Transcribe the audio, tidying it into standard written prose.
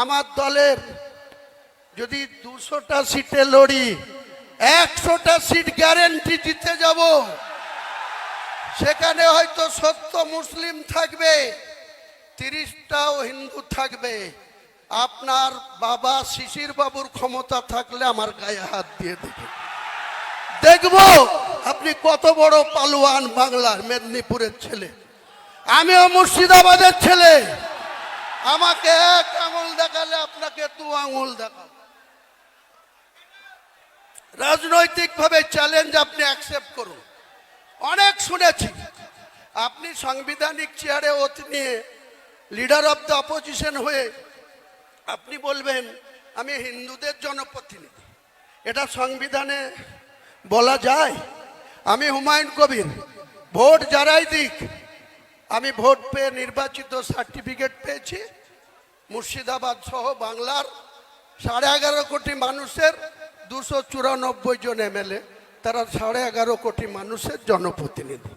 আমার দলের যদি 200টা সিটে লড়ি 100টা সিট গ্যারেন্টি জিতে যাব। সেখানে হয়তো 70 মুসলিম থাকবে, 30টাও হিন্দু থাকবে। আপনার বাবা শিশির বাবুর ক্ষমতা থাকলে আমার গায়ে হাত দিয়ে দেবে, দেখবো আপনি কত বড় পালোয়ান। বাংলার মেদিনীপুরের ছেলে, আমিও মুর্শিদাবাদের ছেলে। আমাকে এক আঙুল দেখালে আপনাকে 2 আঙুল দেখাবো। রাজনৈতিকভাবে চ্যালেঞ্জ আপনি অ্যাকসেপ্ট করুন। অনেক শুনেছি আপনি সাংবিধানিক চেয়ারে ওত নিয়ে লিডার অফ দ্য অপোজিশন হয়ে আপনি বলবেন আমি হিন্দুদের জনপ্রতিনিধি। এটা সংবিধানে বলা যায়? আমি হুমায়ুন কবির, ভোট যারাই দিক, আমি ভোট পেয়ে নির্বাচিত সার্টিফিকেট পেয়েছি। মুর্শিদাবাদ সহ বাংলার 11.5 কোটি মানুষের 294 জন এমএলএ, তারা 11.5 কোটি মানুষের জনপ্রতিনিধি।